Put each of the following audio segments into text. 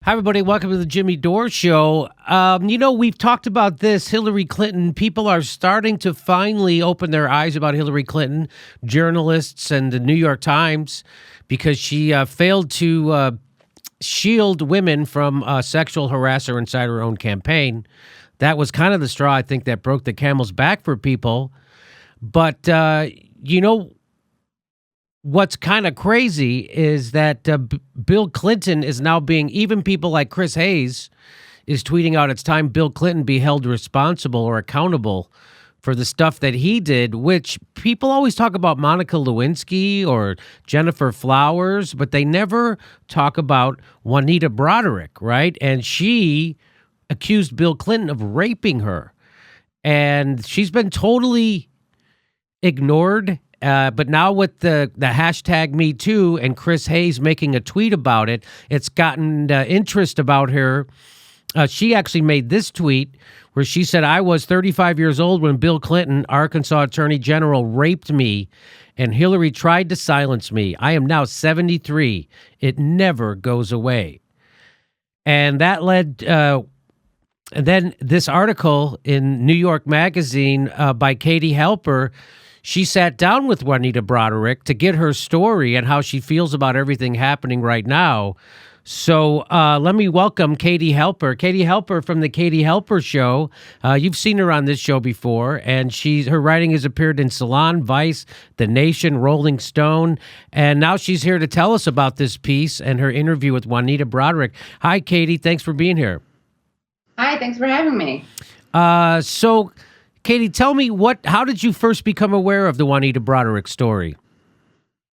Hi, everybody. Welcome to the Jimmy Dore Show. We've talked about this. Hillary Clinton, people are starting to finally open their eyes about Hillary Clinton, journalists and the New York Times, because she failed to shield women from sexual harasser inside her own campaign. That was kind of the straw, I think, that broke the camel's back for people. But, what's kind of crazy is that Bill Clinton is now being, even people like Chris Hayes is tweeting out it's time Bill Clinton be held responsible or accountable for the stuff that he did, which people always talk about Monica Lewinsky or Jennifer Flowers, but they never talk about Juanita Broaddrick, right? And she accused Bill Clinton of raping her. And she's been totally ignored. But now with the hashtag Me Too and Chris Hayes making a tweet about it, it's gotten interest about her. She actually made this tweet where she said, "I was 35 years old when Bill Clinton, Arkansas Attorney General, raped me, and Hillary tried to silence me. I am now 73. It never goes away." And that led... and then this article in New York Magazine by Katie Halper, she sat down with Juanita Broaddrick to get her story and how she feels about everything happening right now. So let me welcome Katie Halper. Katie Halper from the Katie Halper Show. You've seen her on this show before, and her writing has appeared in Salon, Vice, The Nation, Rolling Stone, and now she's here to tell us about this piece and her interview with Juanita Broaddrick. Hi, Katie. Thanks for being here. Hi, thanks for having me. So, Katie, tell me how did you first become aware of the Juanita Broaddrick story?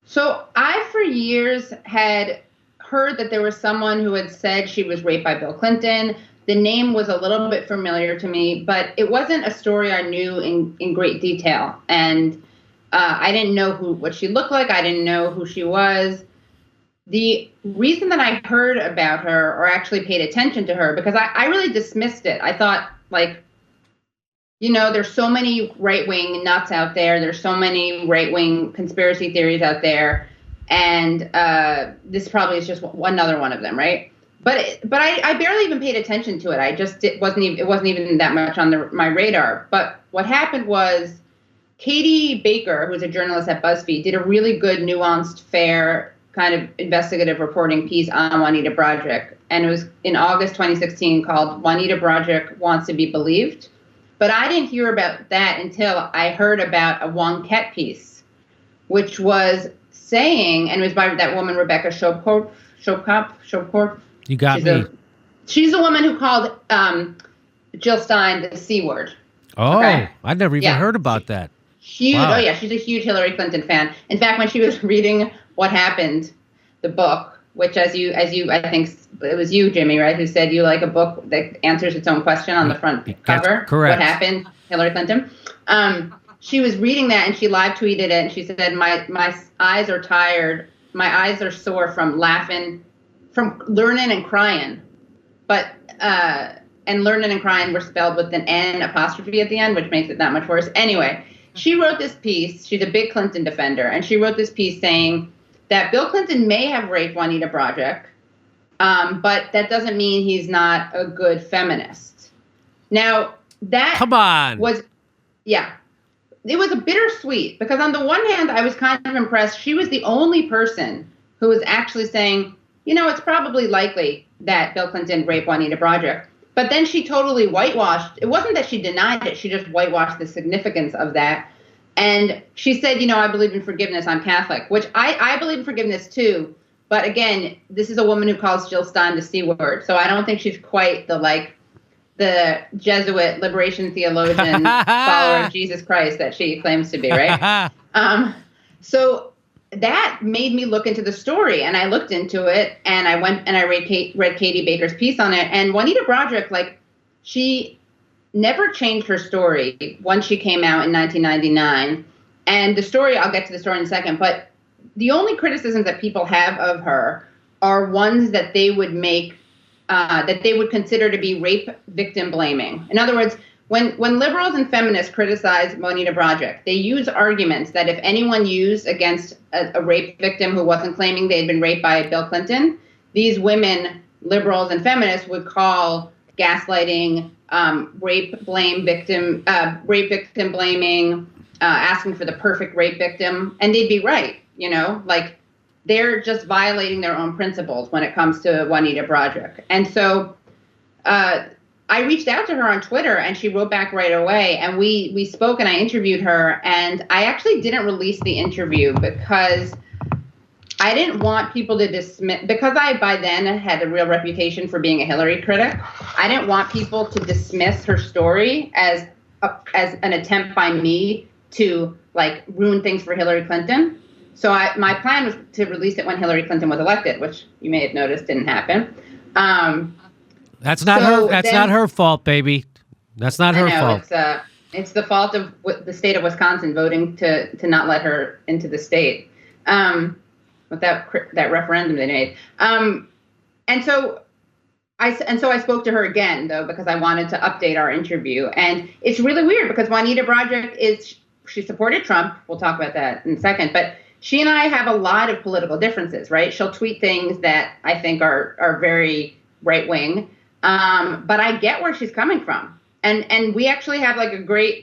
So I, for years, had heard that there was someone who had said she was raped by Bill Clinton. The name was a little bit familiar to me, but it wasn't a story I knew in great detail. And I didn't know what she looked like. I didn't know who she was. The reason that I heard about her or actually paid attention to her, because I really dismissed it. I thought, there's so many right-wing nuts out there. There's so many right-wing conspiracy theories out there. And this probably is just another one of them, right? But I barely even paid attention to it. It wasn't even that much on my radar. But what happened was Katie Baker, who's a journalist at BuzzFeed, did a really good, nuanced, fair kind of investigative reporting piece on Juanita Broaddrick. And it was in August 2016 called Juanita Broaddrick Wants to Be Believed. But I didn't hear about that until I heard about a Wonkette piece, which was saying, and it was by that woman, Rebecca Shopcorp. You got me. She's the woman who called Jill Stein the C word. Oh, okay? I'd never even heard about that. Huge. Wow. Oh, yeah, she's a huge Hillary Clinton fan. In fact, when she was reading What Happened, the book, which as you, I think it was you, Jimmy, right, who said you like a book that answers its own question on the front cover. Correct. What Happened, Hillary Clinton. She was reading that and she live tweeted it and she said, my eyes are tired. My eyes are sore from laughing, from learning and crying. But, and learning and crying were spelled with an N apostrophe at the end, which makes it that much worse. Anyway, she wrote this piece. She's a big Clinton defender. And she wrote this piece saying that Bill Clinton may have raped Juanita Broaddrick, but that doesn't mean he's not a good feminist. Now, that was, it was a bittersweet, because on the one hand, I was kind of impressed. She was the only person who was actually saying, it's probably likely that Bill Clinton raped Juanita Broaddrick. But then she totally whitewashed. It wasn't that she denied it. She just whitewashed the significance of that. And she said, I believe in forgiveness. I'm Catholic, which I believe in forgiveness, too. But again, this is a woman who calls Jill Stein the C word. So I don't think she's quite the Jesuit liberation theologian follower of Jesus Christ that she claims to be, right? So that made me look into the story. And I looked into it and I went and I read Katie Baker's piece on it. And Juanita Broaddrick, she never changed her story once she came out in 1999. And the story, I'll get to the story in a second, but the only criticisms that people have of her are ones that they would make, that they would consider to be rape victim blaming. In other words, when liberals and feminists criticize Juanita Broaddrick, they use arguments that if anyone used against a rape victim who wasn't claiming they had been raped by Bill Clinton, these women liberals and feminists would call gaslighting, rape victim blaming, asking for the perfect rape victim, and they'd be right. Like they're just violating their own principles when it comes to Juanita Broaddrick. And so I reached out to her on Twitter, and she wrote back right away, and we spoke, and I interviewed her, and I actually didn't release the interview because I didn't want people to dismiss, because I by then had a real reputation for being a Hillary critic. I didn't want people to dismiss her story as an attempt by me to like ruin things for Hillary Clinton. So my plan was to release it when Hillary Clinton was elected, which you may have noticed didn't happen. That's not her. That's not her fault, baby. That's not her fault. It's the fault of the state of Wisconsin voting to not let her into the state with that referendum they made. And so I spoke to her again though because I wanted to update our interview. And it's really weird because Juanita Broaddrick she supported Trump. We'll talk about that in a second, but she and I have a lot of political differences, right? She'll tweet things that I think are very right wing. But I get where she's coming from. And we actually have like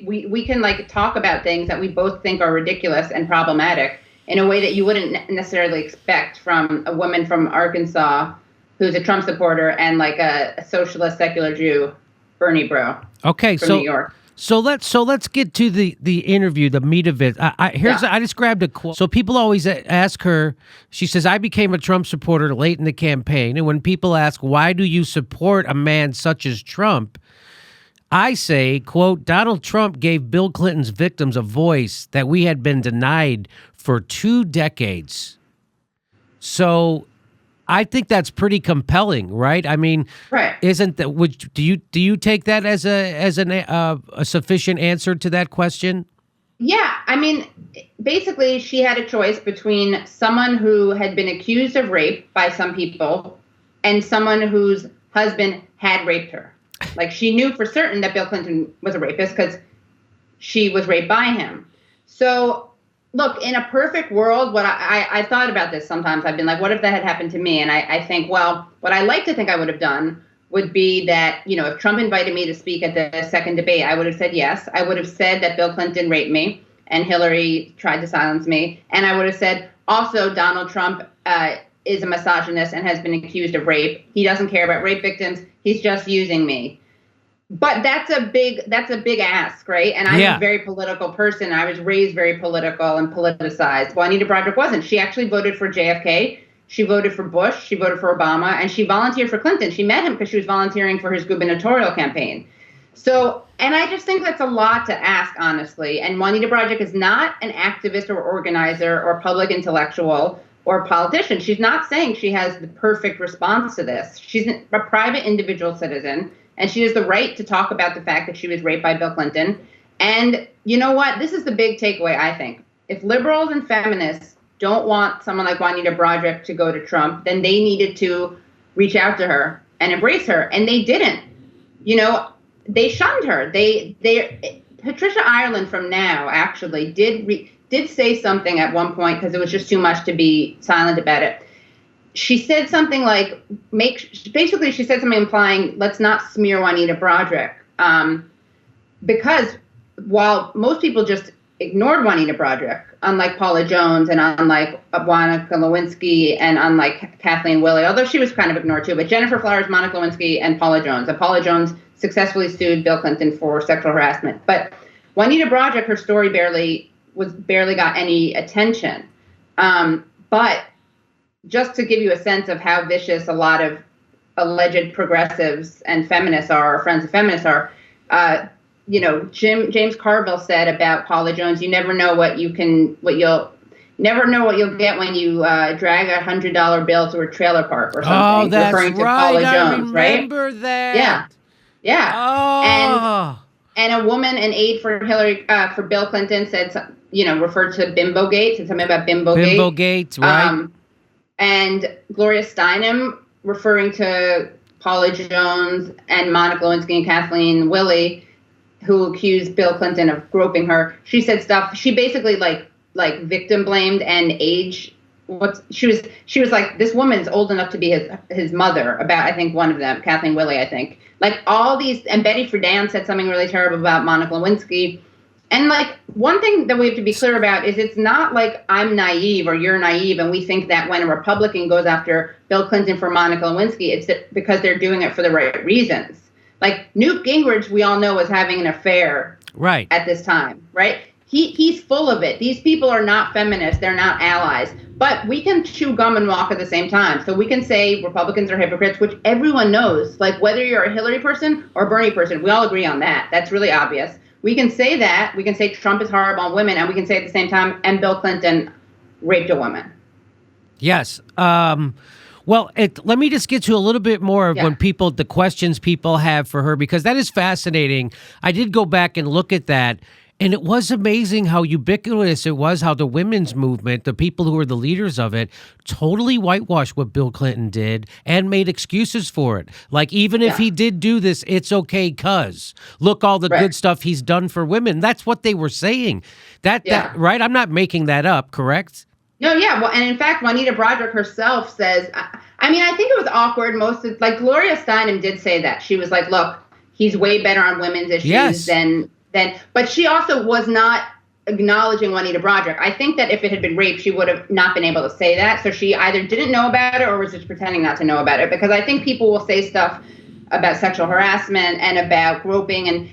we can like talk about things that we both think are ridiculous and problematic in a way that you wouldn't necessarily expect from a woman from Arkansas who's a Trump supporter and like a socialist secular Jew, Bernie bro. Okay, from New York. So let's get to the interview, the meat of it. I just grabbed a quote. So people always ask her. She says, "I became a Trump supporter late in the campaign, and when people ask why do you support a man such as Trump, I say, quote, Donald Trump gave Bill Clinton's victims a voice that we had been denied for 2 decades." So I think that's pretty compelling, right? I mean, right. Isn't that? Do you take that as a sufficient answer to that question? Yeah, I mean, basically, she had a choice between someone who had been accused of rape by some people and someone whose husband had raped her. Like she knew for certain that Bill Clinton was a rapist because she was raped by him. So. Look, in a perfect world, what I thought about this sometimes. I've been like, what if that had happened to me? And I think, well, what I like to think I would have done would be that, if Trump invited me to speak at the second debate, I would have said yes. I would have said that Bill Clinton raped me and Hillary tried to silence me. And I would have said, also, Donald Trump is a misogynist and has been accused of rape. He doesn't care about rape victims. He's just using me. But that's a big ask, right? And I'm a very political person. I was raised very political and politicized. Juanita Broaddrick wasn't. She actually voted for JFK. She voted for Bush. She voted for Obama. And she volunteered for Clinton. She met him because she was volunteering for his gubernatorial campaign. So, and I just think that's a lot to ask, honestly. And Juanita Broaddrick is not an activist or organizer or public intellectual or politician. She's not saying she has the perfect response to this. She's a private individual citizen. And she has the right to talk about the fact that she was raped by Bill Clinton. And you know what? This is the big takeaway, I think. If liberals and feminists don't want someone like Juanita Broaddrick to go to Trump, then they needed to reach out to her and embrace her. And they didn't. They shunned her. Patricia Ireland from Now actually did say something at one point because it was just too much to be silent about it. She said something like, she said something implying, let's not smear Juanita Broaddrick. Because while most people just ignored Juanita Broaddrick, unlike Paula Jones and unlike Monica Lewinsky and unlike Kathleen Willey, although she was kind of ignored too, but Jennifer Flowers, Monica Lewinsky, and Paula Jones. And Paula Jones successfully sued Bill Clinton for sexual harassment. But Juanita Broaddrick, her story barely got any attention. But just to give you a sense of how vicious a lot of alleged progressives and feminists are, or friends of feminists are, James Carville said about Paula Jones, you never know what you'll get when you drag $100 bill to a trailer park or something. Oh, that's referring to right. Paula Jones, I remember that. Yeah. Oh. And a woman, an aide for for Bill Clinton said, referred to Bimbogate, said something about Bimbogate. Bimbogate, right. And Gloria Steinem, referring to Paula Jones and Monica Lewinsky and Kathleen Willey, who accused Bill Clinton of groping her. She said stuff. She basically like victim blamed and age she was like, this woman's old enough to be his mother, about, I think one of them, Kathleen Willey, I think. Like all these, and Betty Friedan said something really terrible about Monica Lewinsky. And like one thing that we have to be clear about is it's not like I'm naive or you're naive and we think that when a Republican goes after Bill Clinton for Monica Lewinsky, it's because they're doing it for the right reasons. Like Newt Gingrich, we all know, was having an affair right at this time, right? He's full of it. These people are not feminists. They're not allies. But we can chew gum and walk at the same time. So we can say Republicans are hypocrites, which everyone knows. Like whether you're a Hillary person or a Bernie person, we all agree on that. That's really obvious. We can say that. We can say Trump is horrible on women. And we can say at the same time, and Bill Clinton raped a woman. Yes. Well, let me just get to a little bit more of the questions people have for her, because that is fascinating. I did go back and look at that. And it was amazing how ubiquitous it was, how the women's movement, the people who were the leaders of it, totally whitewashed what Bill Clinton did and made excuses for it. Like, even if he did do this, it's okay, cuz look all the good stuff he's done for women. That's what they were saying. That right? I'm not making that up, correct? No, yeah. Well, and in fact, Juanita Broaddrick herself says, I mean, I think it was awkward. Like Gloria Steinem did say that. She was like, look, he's way better on women's issues than, but she also was not acknowledging Juanita Broaddrick. I think that if it had been rape, she would have not been able to say that. So she either didn't know about it or was just pretending not to know about it, because I think people will say stuff about sexual harassment and about groping and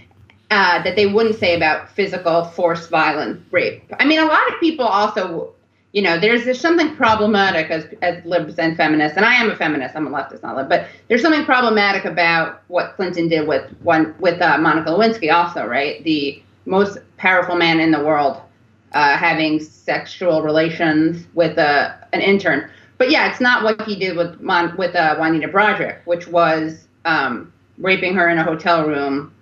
that they wouldn't say about physical, forced, violent rape. I mean, a lot of people also, you know, there's something problematic as libs and feminists, and I am a feminist, I'm a leftist, not lib, but there's something problematic about what Clinton did with Monica Lewinsky also, right? The most powerful man in the world having sexual relations with an intern. But yeah, it's not what he did with Juanita Broaddrick, which was raping her in a hotel room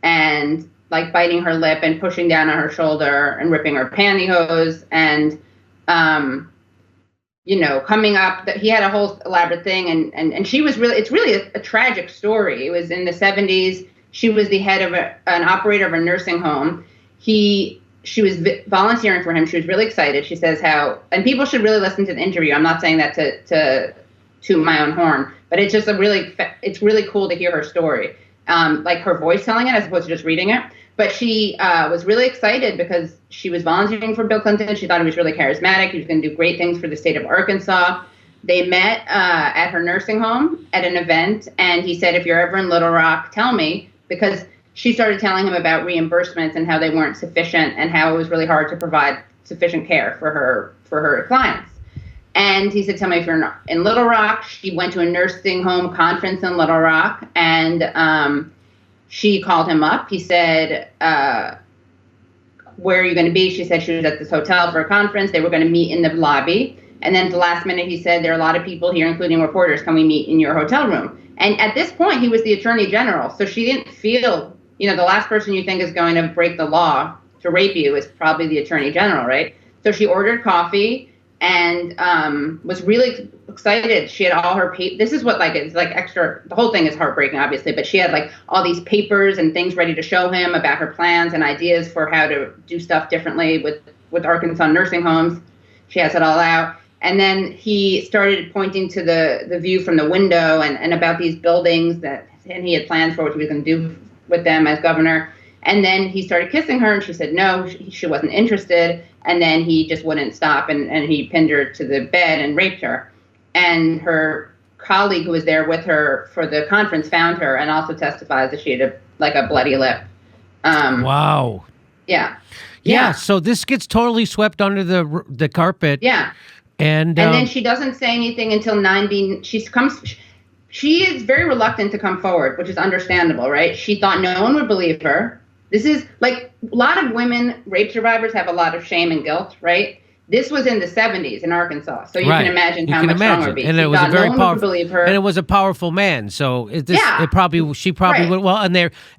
and like biting her lip and pushing down on her shoulder and ripping her pantyhose and you know, coming up that he had a whole elaborate thing and she was it's really a tragic story. It was in the 70s. She was the head of an operator of a nursing home. She was volunteering for him. She was really excited. She says and people should really listen to the interview. I'm not saying that to toot my own horn, but it's just it's really cool to hear her story. Like her voice telling it as opposed to just reading it. But she was really excited because she was volunteering for Bill Clinton. She thought he was really charismatic. He was going to do great things for the state of Arkansas. They met at her nursing home at an event, and he said, if you're ever in Little Rock, tell me, because she started telling him about reimbursements and how they weren't sufficient and how it was really hard to provide sufficient care for her clients. And he said, tell me if you're in Little Rock. She went to a nursing home conference in Little Rock, and she called him up. He said, where are you going to be? She said she was at this hotel for a conference. They were going to meet in the lobby. And then at the last minute, he said, there are a lot of people here, including reporters. Can we meet in your hotel room? And at this point, he was the attorney general. So she didn't feel, you know, the last person you think is going to break the law to rape you is probably the attorney general, right? So she ordered coffee and was really excited. She had all her this is what it's like extra. The whole thing is heartbreaking, obviously, but she had like all these papers and things ready to show him about her plans and ideas for how to do stuff differently with Arkansas nursing homes. She has it all out. And then he started pointing to the view from the window and about these buildings and he had plans for what he was going to do with them as governor. And then he started kissing her and she said no, she wasn't interested. And then he just wouldn't stop and he pinned her to the bed and raped her. And her colleague who was there with her for the conference found her and also testifies that she had a bloody lip. Wow. Yeah. So this gets totally swept under the carpet. Yeah. And then she doesn't say anything until 90. She is very reluctant to come forward, which is understandable, right? She thought no one would believe her. This is like a lot of women rape survivors have a lot of shame and guilt, right? This was in the 70s in Arkansas, so you can imagine how much stronger it would be. And it was a very powerful, and it was a powerful man. So she probably would. Well,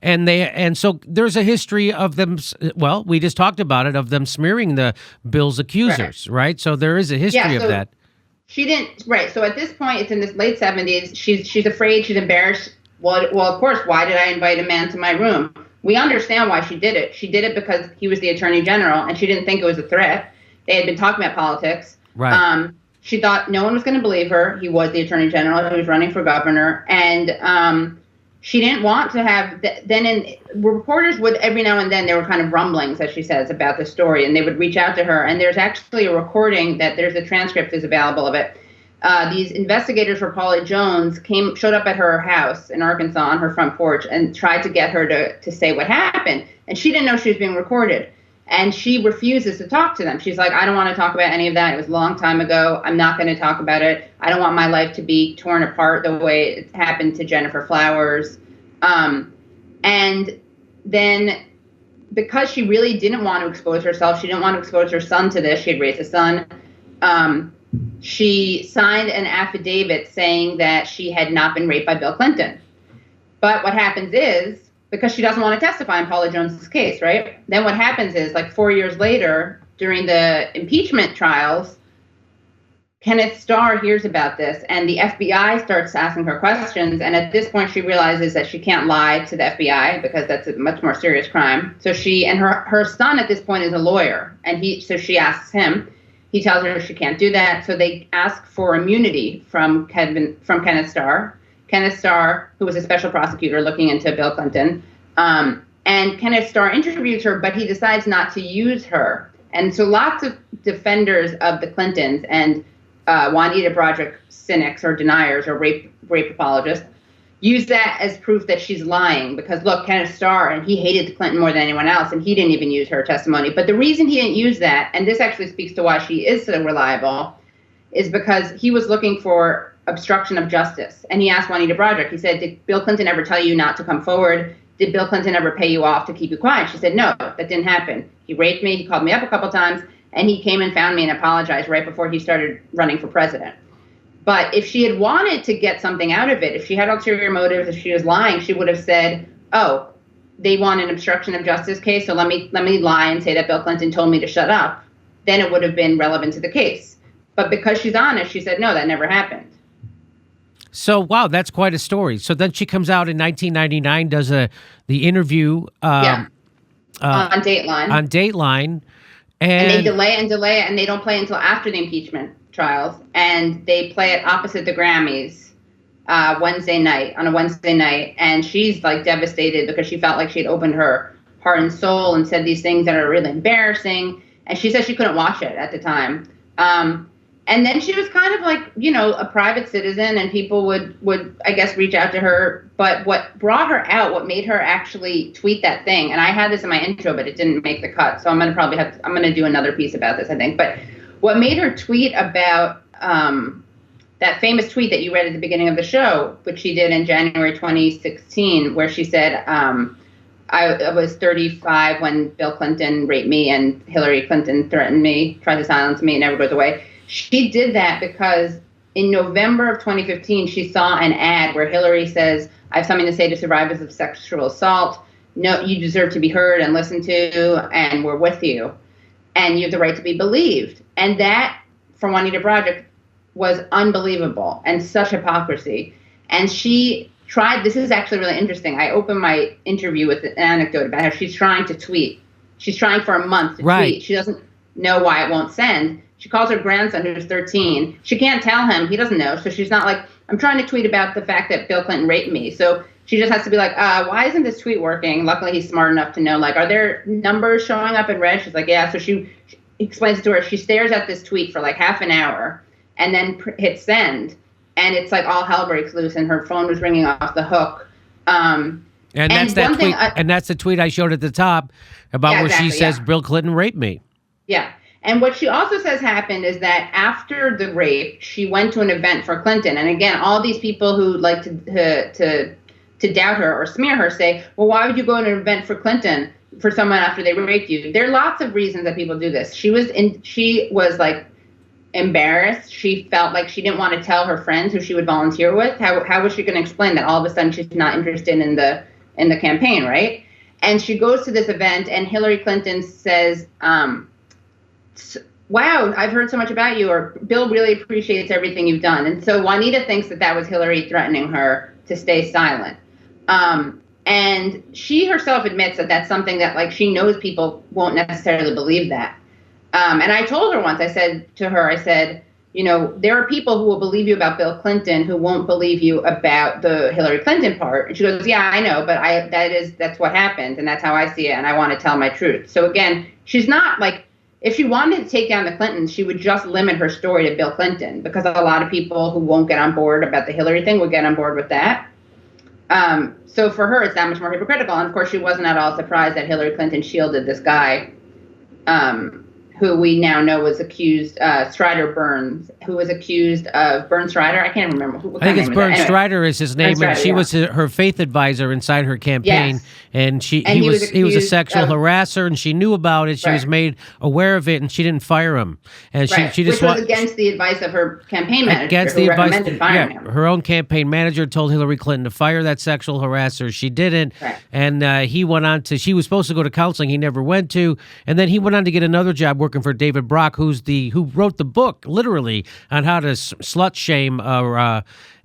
and so there's a history of them. Well, we just talked about it, of them smearing the Bill's accusers, right? So there is a history of that. She didn't, right? So at this point, it's in the late 70s. She's afraid. She's embarrassed. Well, of course. Why did I invite a man to my room? We understand why she did it. She did it because he was the attorney general, and she didn't think it was a threat. They had been talking about politics. Right. She thought no one was going to believe her. He was the attorney general. He was running for governor. And she didn't want to have reporters would every now and then, there were kind of rumblings, as she says, about the story, and they would reach out to her. And there's actually a recording that there's a transcript is available of it. These investigators for Paula Jones showed up at her house in Arkansas on her front porch and tried to get her to say what happened. And she didn't know she was being recorded. And she refuses to talk to them. She's like, I don't want to talk about any of that. It was a long time ago. I'm not going to talk about it. I don't want my life to be torn apart the way it happened to Jennifer Flowers. And then because she really didn't want to expose herself, she didn't want to expose her son to this. She had raised a son. She signed an affidavit saying that she had not been raped by Bill Clinton. But what happens is, because she doesn't want to testify in Paula Jones's case, right? Then what happens is, like 4 years later, during the impeachment trials, Kenneth Starr hears about this, and the FBI starts asking her questions. And at this point, she realizes that she can't lie to the FBI because that's a much more serious crime. So she and her son at this point is a lawyer, and so she asks him. He tells her she can't do that. So they ask for immunity from Kenneth Starr. Kenneth Starr, who was a special prosecutor looking into Bill Clinton. And Kenneth Starr interviews her, but he decides not to use her. And so lots of defenders of the Clintons and Juanita Broaddrick cynics or deniers or rape apologists use that as proof that she's lying. Because look, Kenneth Starr, and he hated Clinton more than anyone else, and he didn't even use her testimony. But the reason he didn't use that, and this actually speaks to why she is so reliable, is because he was looking for obstruction of justice. And he asked Juanita Broaddrick, he said, did Bill Clinton ever tell you not to come forward? Did Bill Clinton ever pay you off to keep you quiet? She said, no, that didn't happen. He raped me. He called me up a couple times, and he came and found me and apologized right before he started running for president. But if she had wanted to get something out of it, if she had ulterior motives, if she was lying, she would have said, oh, they want an obstruction of justice case, so let me lie and say that Bill Clinton told me to shut up. Then it would have been relevant to the case. But because she's honest, she said, no, that never happened. So, wow, that's quite a story. So then she comes out in 1999, does the interview on Dateline. On Dateline. And they delay it, and they don't play until after the impeachment trials. And they play it opposite the Grammys on a Wednesday night. And she's like devastated because she felt like she had opened her heart and soul and said these things that are really embarrassing. And she said she couldn't watch it at the time. And then she was kind of like, a private citizen, and people would, I guess, reach out to her. But what brought her out, what made her actually tweet that thing, and I had this in my intro, but it didn't make the cut. So I'm going to do another piece about this, I think. But what made her tweet about that famous tweet that you read at the beginning of the show, which she did in January 2016, where she said, I was 35 when Bill Clinton raped me and Hillary Clinton threatened me, tried to silence me, and never goes away. She did that because in November of 2015, she saw an ad where Hillary says, I have something to say to survivors of sexual assault. No, you deserve to be heard and listened to, and we're with you. And you have the right to be believed. And that, for Juanita Broaddrick, was unbelievable and such hypocrisy. And she tried, this is actually really interesting. I opened my interview with an anecdote about how she's trying to tweet. She's trying for a month to tweet. She doesn't know why it won't send. She calls her grandson, who's 13. She can't tell him. He doesn't know. So she's not like, I'm trying to tweet about the fact that Bill Clinton raped me. So she just has to be like, why isn't this tweet working? Luckily, he's smart enough to know, like, are there numbers showing up in red? She's like, yeah. So she explains it to her. She stares at this tweet for like half an hour and then hits send. And it's like all hell breaks loose, and her phone was ringing off the hook. And that's that tweet. And that's the tweet I showed at the top about where she says Bill Clinton raped me. Yeah. And what she also says happened is that after the rape, she went to an event for Clinton. And again, all these people who like to doubt her or smear her say, well, why would you go to an event for Clinton for someone after they raped you? There are lots of reasons that people do this. She was like embarrassed. She felt like she didn't want to tell her friends who she would volunteer with. How was she going to explain that all of a sudden she's not interested in the campaign, right? And she goes to this event, and Hillary Clinton says, wow, I've heard so much about you, or Bill really appreciates everything you've done. And so Juanita thinks that was Hillary threatening her to stay silent. And she herself admits that that's something that, like, she knows people won't necessarily believe that. And I told her once, I said to her, there are people who will believe you about Bill Clinton who won't believe you about the Hillary Clinton part. And she goes, yeah, I know, but that's what happened. And that's how I see it. And I want to tell my truth. So again, she's not like, if she wanted to take down the Clintons, she would just limit her story to Bill Clinton, because a lot of people who won't get on board about the Hillary thing would get on board with that. So for her, it's that much more hypocritical. And of course, she wasn't at all surprised that Hillary Clinton shielded this guy, who we now know was accused, Strider Burns, who was accused of Burns Strider. I can't remember. I think it's Burns Strider is his name, and she was her faith advisor inside her campaign. Yes. And he was a sexual harasser, and she knew about it. She was made aware of it, and she didn't fire him. And she just which was against the advice of her campaign manager, against the advice. Her own campaign manager told Hillary Clinton to fire that sexual harasser. She didn't, and he went on to. She was supposed to go to counseling. He never went to, and then he went on to get another job working for David Brock, who wrote the book literally on how to slut shame a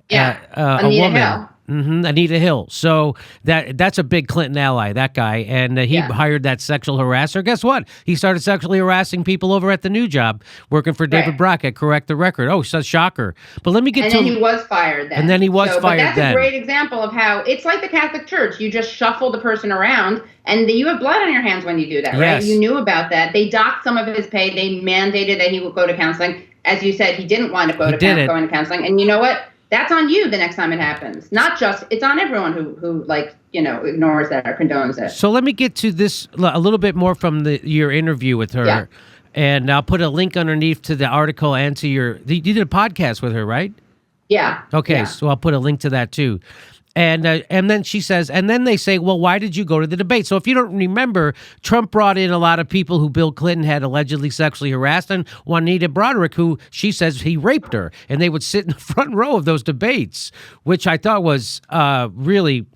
woman. Hill. Anita Hill. So that's a big Clinton ally, that guy. And he hired that sexual harasser. Guess what? He started sexually harassing people over at the new job, working for David Brock at Correct the Record. Oh, so shocker. But let me get to... And then he was fired then. And then he was fired then. But that's a great example of how it's like the Catholic Church. You just shuffle the person around, and you have blood on your hands when you do that, right? Yes. You knew about that. They docked some of his pay. They mandated that he would go to counseling. As you said, he didn't want to going to counseling. And you know what? That's on you the next time it happens. Not just, it's on everyone who ignores that or condones it. So let me get to this a little bit more from your interview with her. Yeah. And I'll put a link underneath to the article and to you did a podcast with her, right? Yeah. Okay, yeah. So I'll put a link to that too. And then she says, and then they say, well, why did you go to the debate? So if you don't remember, Trump brought in a lot of people who Bill Clinton had allegedly sexually harassed, and Juanita Broaddrick, who she says he raped her, and they would sit in the front row of those debates, which I thought was really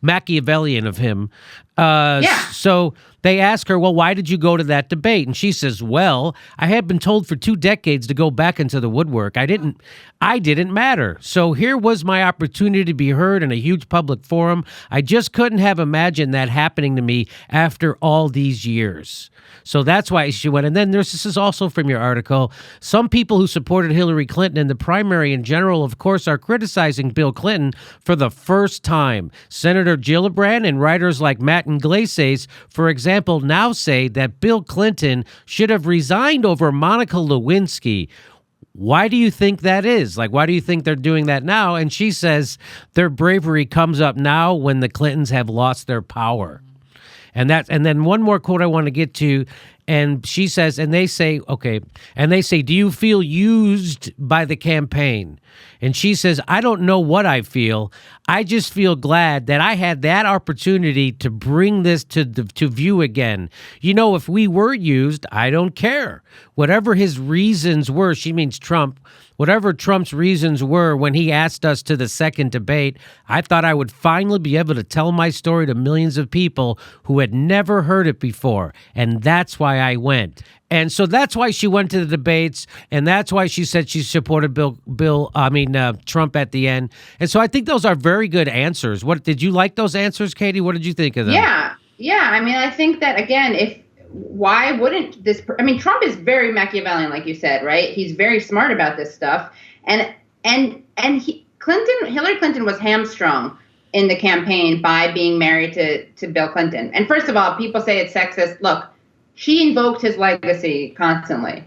Machiavellian of him. So they ask her, well, why did you go to that debate? And she says, well, I had been told for 2 decades to go back into the woodwork. I didn't matter. So here was my opportunity to be heard in a huge public forum. I just couldn't have imagined that happening to me after all these years. So that's why she went. And then this is also from your article. Some people who supported Hillary Clinton in the primary in general, of course, are criticizing Bill Clinton for the first time. Senator Gillibrand and writers like Matt Iglesias, for example, now say that Bill Clinton should have resigned over Monica Lewinsky. Why do you think that is? Like, why do you think they're doing that now? And she says their bravery comes up now when the Clintons have lost their power. And then one more quote I want to get to, and she says, and they say, do you feel used by the campaign? And she says, I don't know what I feel. I just feel glad that I had that opportunity to bring this to view again. If we were used, I don't care. Whatever his reasons were, she means Trump, whatever Trump's reasons were when he asked us to the second debate, I thought I would finally be able to tell my story to millions of people who had never heard it before. And that's why I went. And so that's why she went to the debates, and that's why she said she supported Trump at the end. And so I think those are very good answers. What did you like those answers, Katie? What did you think of them? Yeah. I mean, I think that again, why wouldn't this? I mean, Trump is very Machiavellian, like you said, right? He's very smart about this stuff, and Hillary Clinton was hamstrung in the campaign by being married to Bill Clinton. And first of all, people say it's sexist. Look. She invoked his legacy constantly.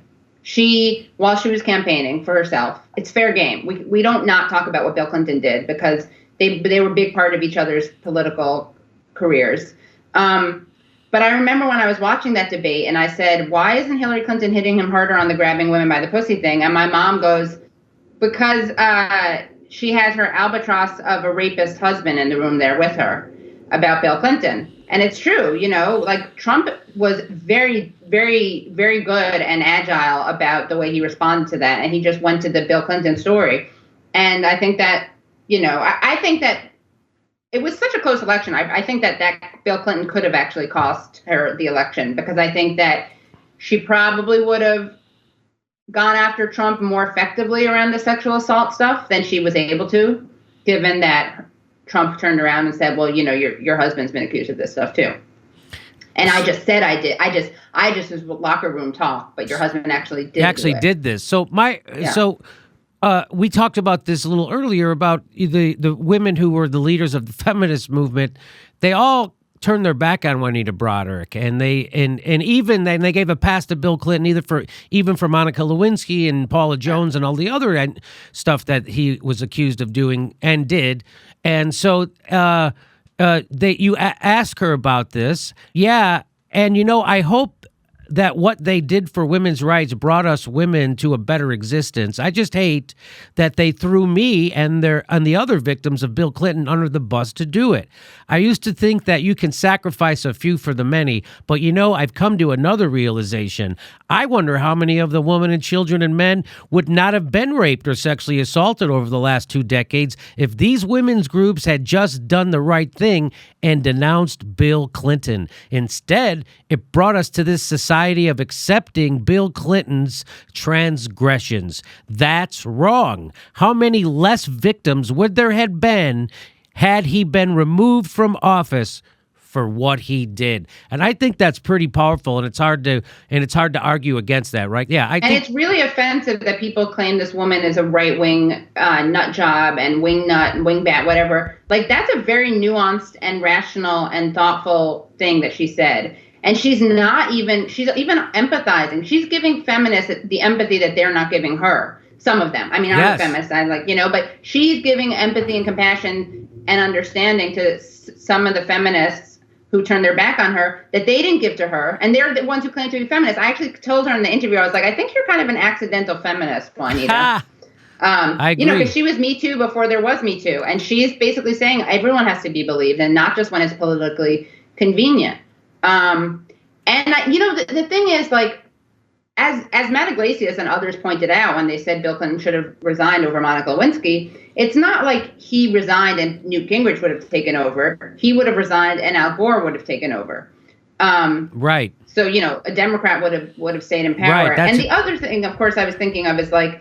While she was campaigning for herself, it's fair game. We don't not talk about what Bill Clinton did because they were a big part of each other's political careers. But I remember when I was watching that debate and I said, why isn't Hillary Clinton hitting him harder on the grabbing women by the pussy thing? And my mom goes, because she has her albatross of a rapist husband in the room there with her about Bill Clinton. And it's true, like Trump was very, very, very good and agile about the way he responded to that. And he just went to the Bill Clinton story. And I think that, I think that it was such a close election. I think that Bill Clinton could have actually cost her the election, because I think that she probably would have gone after Trump more effectively around the sexual assault stuff than she was able to, given that Trump turned around and said, well, your husband's been accused of this stuff too. And I just said I did. I just was locker room talk, but your husband actually did this. So we talked about this a little earlier about the women who were the leaders of the feminist movement. They all turned their back on Juanita Broaddrick, and they gave a pass to Bill Clinton, even for Monica Lewinsky and Paula Jones and all the other stuff that he was accused of doing and did. And so you ask her about this, and I hope that what they did for women's rights brought us women to a better existence. I just hate that they threw me and the other victims of Bill Clinton under the bus to do it. I used to think that you can sacrifice a few for the many, but I've come to another realization. I wonder how many of the women and children and men would not have been raped or sexually assaulted over the last 2 decades if these women's groups had just done the right thing and denounced Bill Clinton. Instead, it brought us to this society of accepting Bill Clinton's transgressions. That's wrong. How many less victims would there have been had he been removed from office for what he did? And I think that's pretty powerful, and it's hard to argue against that, right? Yeah, it's really offensive that people claim this woman is a right-wing nut job and wing nut and wing bat, whatever. Like, that's a very nuanced and rational and thoughtful thing that she said. And she's even empathizing. She's giving feminists the empathy that they're not giving her. Some of them. I mean, I'm a feminist, but she's giving empathy and compassion and understanding to some of the feminists who turned their back on her that they didn't give to her. And they're the ones who claim to be feminists. I actually told her in the interview, I was like, I think you're kind of an accidental feminist, Juanita. I agree. Because she was Me Too before there was Me Too. And she's basically saying everyone has to be believed and not just when it's politically convenient. The thing is, like, as Matt Iglesias and others pointed out when they said Bill Clinton should have resigned over Monica Lewinsky, it's not like he resigned and Newt Gingrich would have taken over. He would have resigned and Al Gore would have taken over. Right. So, a Democrat would have stayed in power. Right, and the other thing, of course, I was thinking of is, like,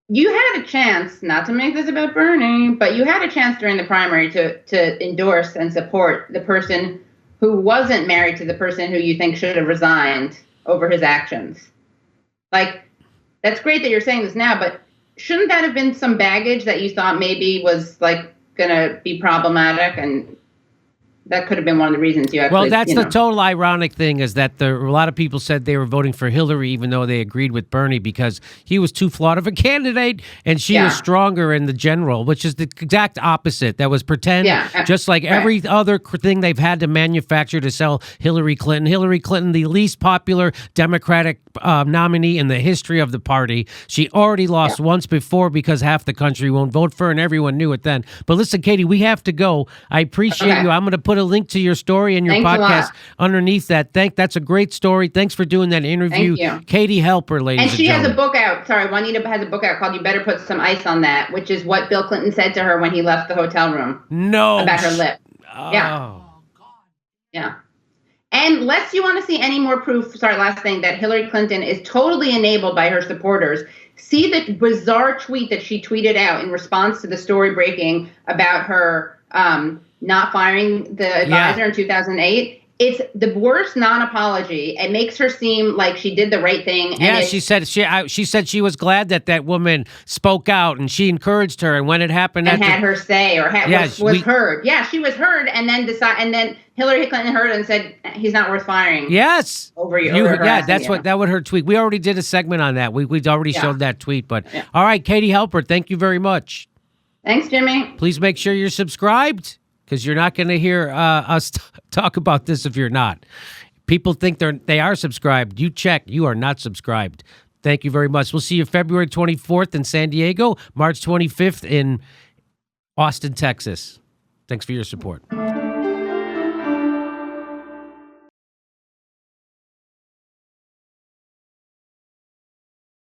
you had a chance, not to make this about Bernie, but you had a chance during the primary to endorse and support the person who wasn't married to the person who you think should have resigned over his actions. Like, that's great that you're saying this now, but shouldn't that have been some baggage that you thought maybe was, like, going to be problematic? And that could have been one of the reasons you actually... Well, that's the total ironic thing, is that a lot of people said they were voting for Hillary even though they agreed with Bernie because he was too flawed of a candidate and she was stronger in the general, which is the exact opposite. That was pretend, just like every other thing they've had to manufacture to sell Hillary Clinton. Hillary Clinton, the least popular Democratic nominee in the history of the party. She already lost once before because half the country won't vote for her, and everyone knew it then. But listen, Katie, we have to go. I appreciate you. I'm going to put a link to your story and your podcast underneath that. That's a great story. Thanks for doing that interview. Thank you. Katie Helper, ladies and gentlemen. And she has a book out. Sorry, Juanita has a book out called You Better Put Some Ice on That, which is what Bill Clinton said to her when he left the hotel room. No. About her lip. Oh. Yeah. Yeah. And unless you want to see any more proof, last thing, that Hillary Clinton is totally enabled by her supporters, see the bizarre tweet that she tweeted out in response to the story breaking about her not firing the advisor in 2008. It's the worst non-apology. It makes her seem like she did the right thing. And she said she was glad that woman spoke out and she encouraged her. And when it happened, and had her say or was heard. Yeah, she was heard, and then Hillary Clinton heard and said he's not worth firing. Yes, over you. That's what that would her tweet. We already did a segment on that. We'd already showed that tweet. But all right, Katie Helper, thank you very much. Thanks, Jimmy. Please make sure you're subscribed, because you're not going to hear us talk about this if you're not. People think they are subscribed. You check. You are not subscribed. Thank you very much. We'll see you February 24th in San Diego, March 25th in Austin, Texas. Thanks for your support.